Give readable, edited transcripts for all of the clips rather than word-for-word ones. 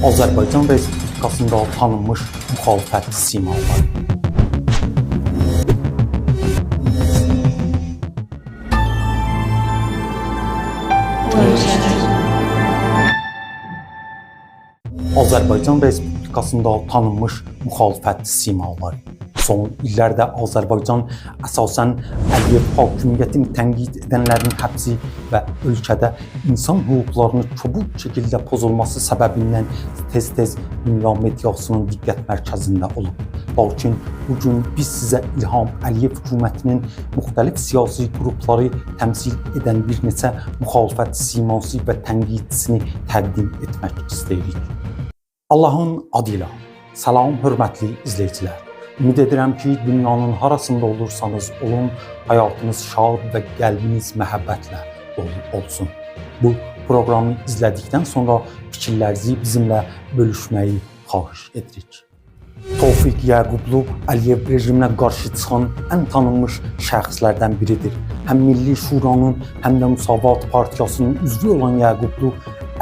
Azərbaycan Respublikasında tanınmış müxalifət simaları. Azərbaycan Respublikasında tanınmış müxalifət simaları. Son illərdə Azərbaycan əsasən Əliyev hakimiyyətini tənqid edənlərin həbsi və ölkədə insan hüquqlarının kobud şəkildə pozulması səbəbindən tez-tez dünya mediasının diqqət mərkəzində olub. Lakin bugün biz sizə İlham Əliyev hökumətinin müxtəlif siyasi qrupları təmsil edən bir neçə müxalifət siması və tənqidçisini təqdim etmək istəyirik. Allahın adıyla. Salam hörmətli izləyicilər. Ümid edirəm ki, dünyanın harasında olursanız olun, həyatınız şad və qəlbiniz məhəbbətlə dolu olsun. Bu proqramı izlədikdən sonra fikirlərinizi bizimlə bölüşməyi xahiş edirik. Tofiq Yaqublu Əliyev rejiminə qarşı çıxan ən tanınmış şəxslərdən biridir. Həm Milli Şuranın, həm də Müsavat Partiyasının üzvü olan Yaqublu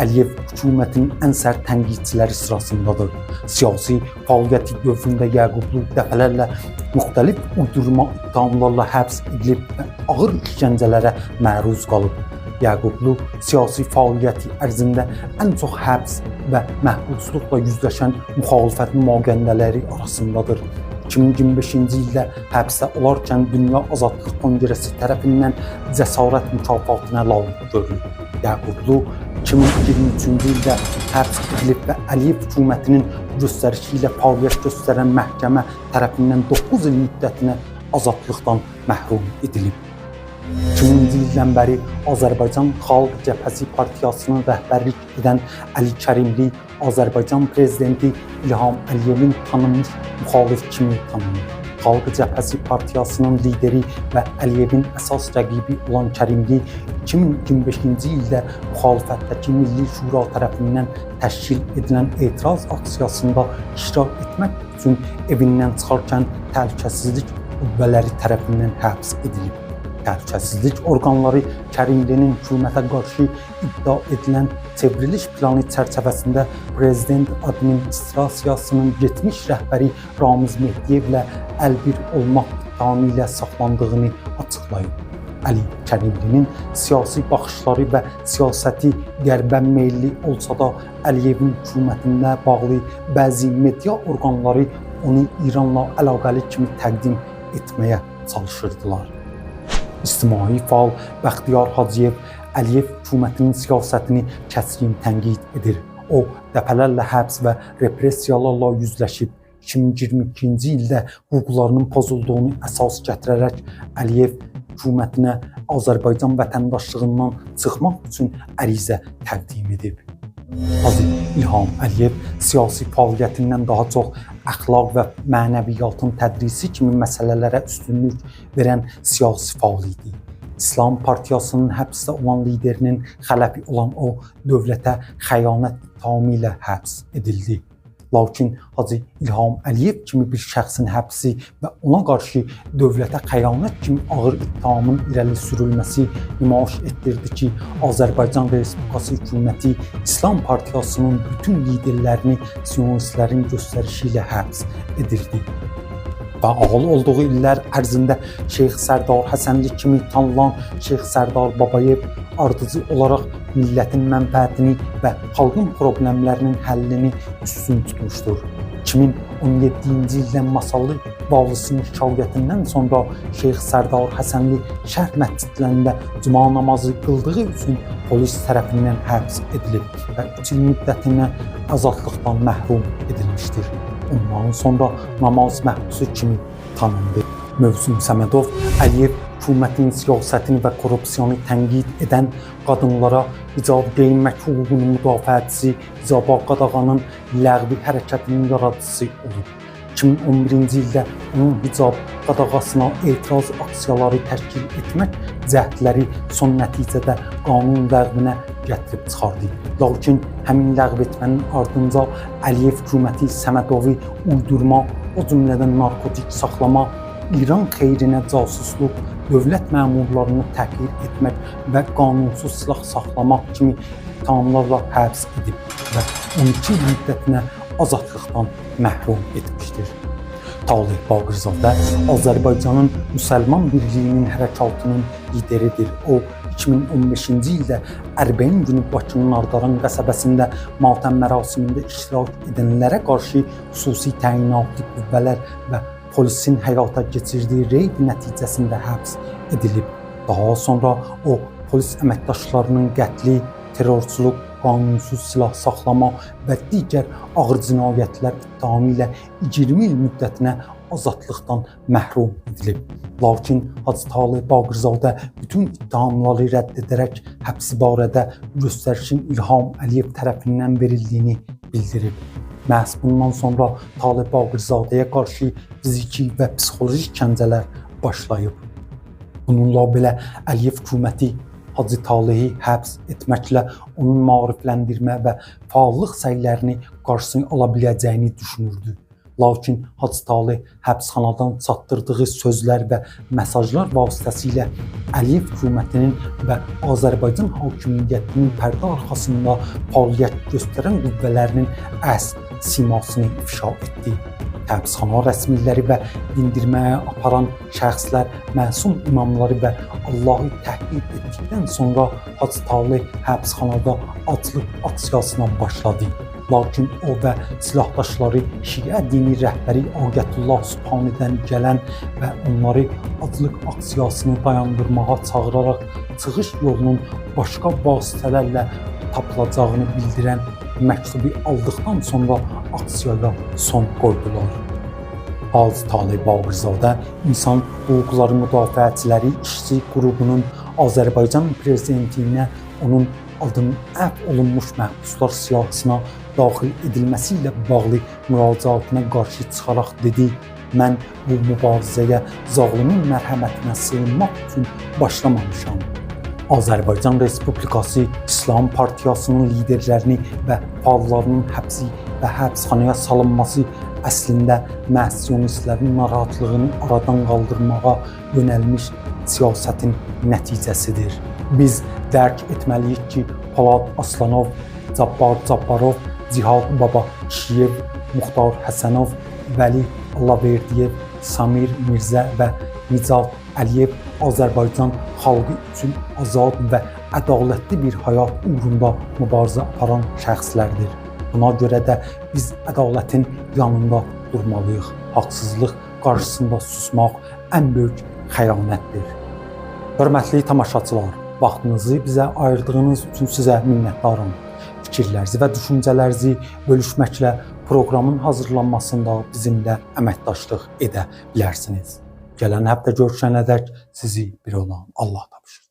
Əliyev hökumətinin ən sərt tənqidçiləri sırasındadır. Siyasi fəaliyyəti dövründə Yaqublu dəfələrlə müxtəlif uydurma ittihamlarla həbs edilib və ağır işgəncələrə məruz qalıb. Yaqublu siyasi fəaliyyəti ərzində ən çox həbs və məhbusluqla yüzləşən müxalifət nümayəndələri arasındadır. 2025-ci ildə həbsdə olarkən Dünya Azadlıq Konqresi tərəfindən cəsarət mükafatına layiq görülüb. Yaqublu 2023-cü ildə həbs edilib və Əliyev hökumətinin göstərişi ilə fəaliyyət göstərən məhkəmə tərəfindən 9 il müddətinə azadlıqdan məhrum edilib. 2000-ci ildən bəri Azərbaycan Xalq Cəbhəsi Partiyasının rəhbərlik edən Əli Kərimli Azərbaycan Prezidenti İlham Əliyevin tanınmış müxalif kimi tanınır. Xalq Cəbhəsi Partiyasının lideri və Əliyevin əsas rəqibi olan Kərimli 2025-ci ildə müxalifətdəki Milli Şura tərəfindən təşkil edilən etiraz aksiyasında iştirak etmək üçün evindən çıxarkən təhlükəsizlik qüvvələri tərəfindən həbs edilib. Təhlükəsizlik orqanları Kərimlinin hökumətə qarşı iddia edilən çevriliş planı çərçivəsində Prezident Administrasiyasının getmiş rəhbəri Ramiz Mehdiyevlə əlbir olmaq ittihamı ilə saxlandığını açıqlayıb. Əli Kərimlinin siyasi baxışları və siyasəti qərbə meyilli olsa da Əliyevin hökumətinə bağlı bəzi media orqanları onu İranla əlaqəli kimi təqdim etməyə çalışırdılar. İctimai fəal Bəxtiyar Hacıyev Əliyev hökumətinin siyasətini kəskin tənqid edir. O, dəfələrlə həbs və repressiyalarla yüzləşib. 2022-ci ildə hüquqlarının pozulduğunu əsas gətirərək Əliyev hökumətinə Azərbaycan vətəndaşlığından çıxmaq üçün ərizə təqdim edib. Hacı İlham Əliyev siyasi fəaliyyətindən daha çox əxlaq və mənəviyyatın tədrisi kimi məsələlərə üstünlük verən siyasi fəal idi. İslam Partiyasının həbsdə olan liderinin xələfi olan o, dövlətə xəyanət ittihamı ilə həbs edildi. Lakin Hacı İlham Əliyev kimi bir şəxsin həbsi və ona qarşı dövlətə xəyanət kimi ağır ittihamın irəli sürülməsi nümayiş etdirdi ki, Azərbaycan Respublikası hökuməti İslam Partiyasının bütün liderlərini siyonistlərin göstərişi ilə həbs edirdi. Və ağıl olduğu illər ərzində Şeyx Sərdar Həsənli kimi tanınan Şeyx Sərdar Babayev ardıcı olaraq millətin mənfəətini və xalqın problemlərinin həllini üstün tutmuşdur. 2017-ci ildən Masallı Bağlısının şikayətindən sonra Şeyx Sərdar Həsənli şərh məscidlərində cuma namazı qıldığı üçün polis tərəfindən həbs edilib və 3 il müddətinə azadlıqdan məhrum edilmişdir. Ondan sonra namaz məhbusu kimi tanındı. Mövsüm Səmədov Əliyev hökumətinin siyasətini və korrupsiyonu tənqid edən qadınlara hicab geyinmək hüququnun müdafiəçisi Hicaba qadağanın ləğvi hərəkətinin yaradıcısı olub. 2011-ci ildə onun hicab qadağasına etiraz aksiyaları təşkil etmək cəhdləri son nəticədə qanun ləğvinə gətirib çıxardı. Lakin həmin ləğv etmənin ardınca Əliyev hökuməti Səmədovu uydurma, o cümlədən narkotik saxlama, İran xeyrinə casusluq, dövlət məmurlarını təhqir etmək və qanunsuz silah saxlamaq kimi ittihamlarla həbs edib və 12 il müddətinə azadlıqdan məhrum etmişdir. Taleh Bağırzadə Azərbaycanın Müsəlman Birliyinin hərəkatının lideridir. O, 2015-ci ildə Ərbəyin günü Bakının Ardaran qəsəbəsində matəm mərasimində iştirak edənlərə qarşı xüsusi təyinatlı qüvvələr və polisin həyata keçirdiyi reyd nəticəsində həbs edilib. Daha sonra o, polis əməkdaşlarının qətli, terrorçuluq, qanunsuz silah saxlama və digər ağır cinayətlər ittihamı ilə 20 il müddətinə azadlıqdan məhrum edilib. Lakin Hacı Taleh Bağırzadə bütün ittihamları rədd edərək həbsi barədə göstərişin İlham Əliyev tərəfindən verildiyini bildirib. Məhz bundan sonra Taleh Bağırzadəyə qarşı fiziki və psixoloji işgəncələr başlayıb. Bununla belə Əliyev hökuməti Hacı Talehi həbs etməklə onun maarifləndirmə və fəallıq səylərini qarşısını ala biləcəyini düşünürdü. Lakin Hacı Taleh həbsxanadan çatdırdığı sözlər və mesajlar vasitəsilə Əliyev hökumətinin və Azərbaycan hakimiyyətinin pərdə arxasında fəaliyyət göstərən qüvvələrinin əsl simasını ifşa etdi. Həbsxana rəsmiləri və dindirməyə aparan şəxslər məsum imamları və Allahı təhqir etdikdən sonra Hacı Taleh həbsxanada aclıq aksiyasına başladı. Lakin o və silahdaşları Şiə dini rəhbəri Agətullah Sübhanidən gələn və onları aclıq aksiyasını dayandırmağa çağıraraq çıxış yolunun başqa vasitələrlə tapılacağını bildirən məktubu aldıqdan sonra aksiyaya son qoydular. Hacı Taleh Bağırzadə İnsan Hüquqları Müdafiəçiləri İşçi qrubunun Azərbaycan prezidentliyinə onun adının əfv olunmuş məhbuslar siyahısına daxil edilməsi ilə bağlı müraciatına qarşı çıxaraq dedi: "Mən bu mübarizəyə zalimin mərhəmətinə sığınmaq üçün başlamamışam. Azərbaycan Respublikası İslam Partiyasının liderlərini və fəallarının həbsi və həbsxanaya salınması əslində məhz sionistlərin narahatlığını aradan qaldırmağa yönəlmiş siyasətin nəticəsidir. Biz dərk etməliyik ki, Polad Aslanov, Cabbar Cabbarov, Cihad Baba Kişiyev, Muxtar Həsənov, Vəli Allahverdiyev, Samir Mirzə və Nicat Əliyev Azərbaycan xalqı üçün azad və ədalətli bir həyat uğrunda mübarizə aparan şəxslərdir. Buna görə də biz ədalətin yanında durmalıyıq. Haqsızlıq qarşısında susmaq ən böyük xəyanətdir." Hörmətli tamaşaçılar, vaxtınızı bizə ayırdığınız üçün sizə minnətdaram. Fikirlərinizi və düşüncələrinizi bölüşməklə proqramın hazırlanmasında bizimlə əməkdaşlıq edə bilərsiniz. Gələn həftə görüşənədək sizi bir olan Allah tapışır.